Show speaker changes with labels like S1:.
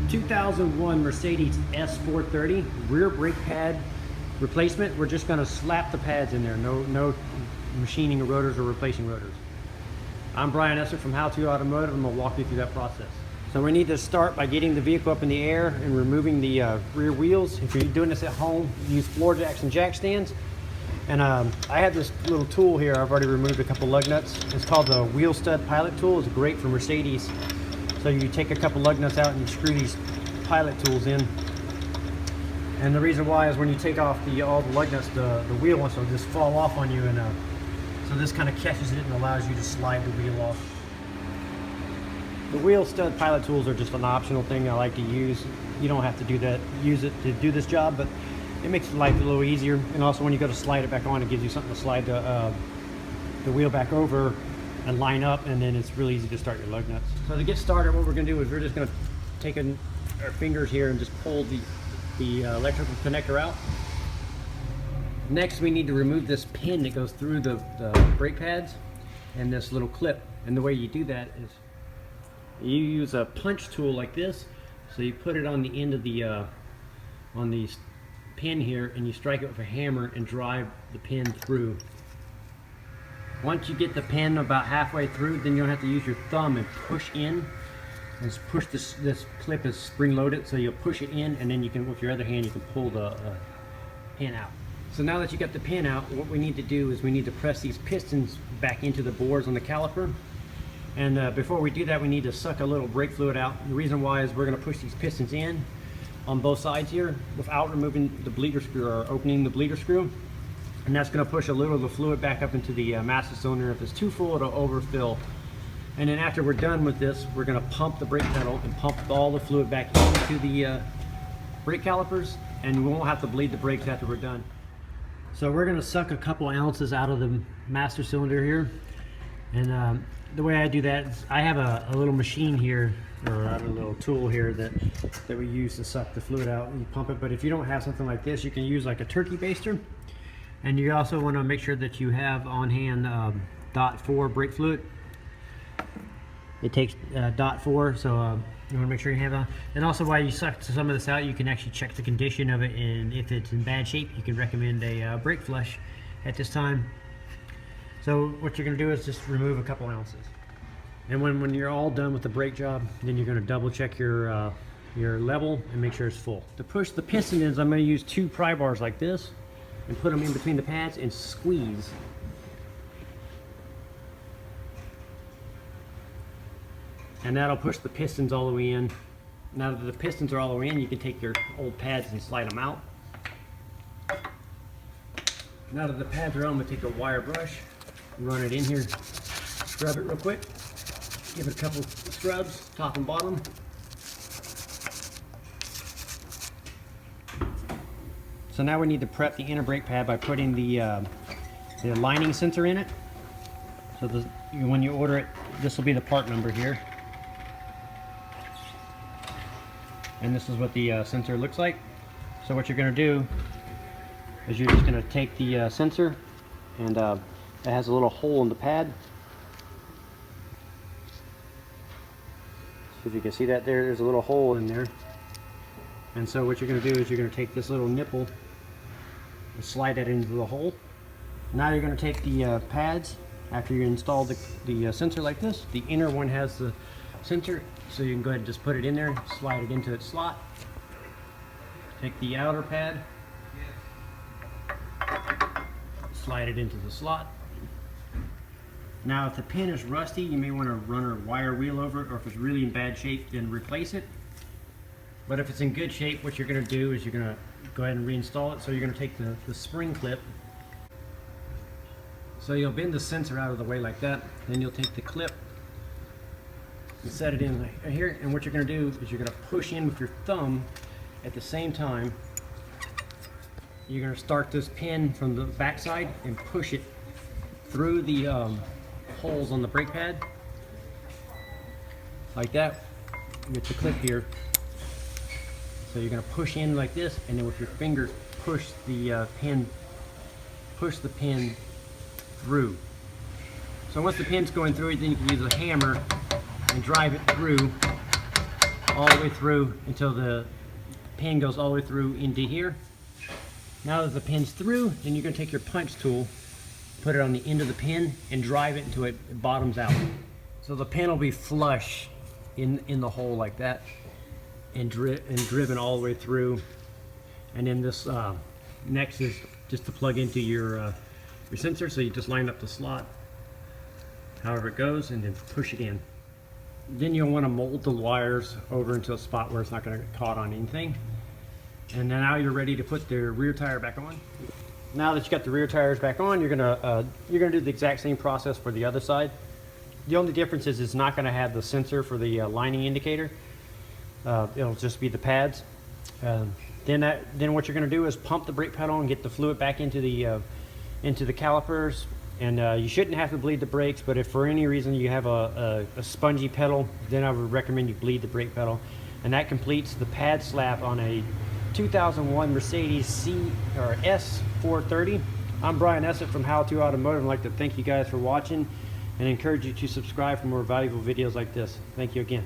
S1: 2001 Mercedes S430 rear brake pad replacement. We're just going to slap the pads in there. No machining of rotors or replacing rotors. I'm Brian Esser from How To Automotive, and I'm going to walk you through that process. So we need to start by getting the vehicle up in the air and removing the rear wheels. If you're doing this at home, use floor jacks and jack stands. And I have this little tool here. I've already removed a couple lug nuts. It's called the wheel stud pilot tool. It's great for Mercedes. So you take a couple lug nuts out and you screw these pilot tools in. And the reason why is when you take off all the lug nuts, the wheel wants to just fall off on you, and so this kind of catches it and allows you to slide the wheel off. The wheel stud pilot tools are just an optional thing I like to use. You don't have to use it to do this job, but it makes life a little easier. And also when you go to slide it back on, it gives you something to slide the wheel back over and line up, and then it's really easy to start your lug nuts. So to get started, what we're going to do is we're just going to take our fingers here and just pull the electrical connector out. Next, we need to remove this pin that goes through the brake pads and this little clip. And the way you do that is you use a punch tool like this. So you put it on the end of the pin here, and you strike it with a hammer and drive the pin through. Once you get the pin about halfway through, then you'll have to use your thumb and push in. And push this clip is spring loaded, so you'll push it in, and then you can, with your other hand, you can pull the pin out. So now that you got the pin out, what we need to do is we need to press these pistons back into the bores on the caliper. And before we do that, we need to suck a little brake fluid out. The reason why is we're going to push these pistons in on both sides here without removing the bleeder screw or opening the bleeder screw. And that's going to push a little of the fluid back up into the master cylinder. If it's too full, it'll overfill. And then after we're done with this, we're going to pump the brake pedal and pump all the fluid back into the brake calipers, and we won't have to bleed the brakes after we're done. So we're going to suck a couple ounces out of the master cylinder here. And the way I do that is I have a little machine here, or a little tool here that we use to suck the fluid out and pump it. But if you don't have something like this, you can use like a turkey baster. And you also want to make sure that you have on hand .4 brake fluid. It takes .4, so you want to make sure you have it on. And also, while you suck some of this out, you can actually check the condition of it, and if it's in bad shape, you can recommend a brake flush at this time. So what you're going to do is just remove a couple ounces. And when you're all done with the brake job, then you're going to double check your level and make sure it's full. To push the piston in, I'm going to use 2 pry bars like this and put them in between the pads and squeeze. And that'll push the pistons all the way in. Now that the pistons are all the way in, you can take your old pads and slide them out. Now that the pads are on, we take a wire brush, run it in here, scrub it real quick, give it a couple scrubs, top and bottom. So now we need to prep the inner brake pad by putting the lining sensor in it. So when you order it, this will be the part number here. And this is what the sensor looks like. So what you're going to do is you're just going to take the sensor, and it has a little hole in the pad. So if you can see that there's a little hole in there. And so what you're going to do is you're going to take this little nipple and slide it into the hole. Now you're going to take the pads. After you install the sensor like this, the inner one has the sensor, so you can go ahead and just put it in there, slide it into its slot. Take the outer pad, slide it into the slot. Now if the pin is rusty, you may want to run a wire wheel over it, or if it's really in bad shape, then replace it. But if it's in good shape, what you're going to do is you're going to go ahead and reinstall it. So you're going to take the spring clip. So you'll bend the sensor out of the way like that, then you'll take the clip and set it in right here, and what you're going to do is you're going to push in with your thumb at the same time. You're going to start this pin from the back side and push it through the holes on the brake pad like that with the clip here. So you're going to push in like this, and then with your fingers push the pin through. So once the pin's going through it, then you can use a hammer and drive it through all the way through until the pin goes all the way through into here. Now that the pin's through, then you're going to take your punch tool, put it on the end of the pin, and drive it until it bottoms out. So the pin will be flush in the hole like that, and driven all the way through. And then this next is just to plug into your sensor. So you just line up the slot, however it goes, and then push it in. Then you'll want to mold the wires over into a spot where it's not going to get caught on anything. And then now you're ready to put the rear tire back on. Now that you got the rear tires back on, you're gonna do the exact same process for the other side. The only difference is it's not going to have the sensor for the lining indicator. It'll just be the pads. Then what you're going to do is pump the brake pedal and get the fluid back into the calipers. And you shouldn't have to bleed the brakes, but if for any reason you have a spongy pedal, then I would recommend you bleed the brake pedal. And that completes the pad slap on a 2001 Mercedes S430. I'm Brian Essett from How To Automotive. I'd like to thank you guys for watching and encourage you to subscribe for more valuable videos like this. Thank you again.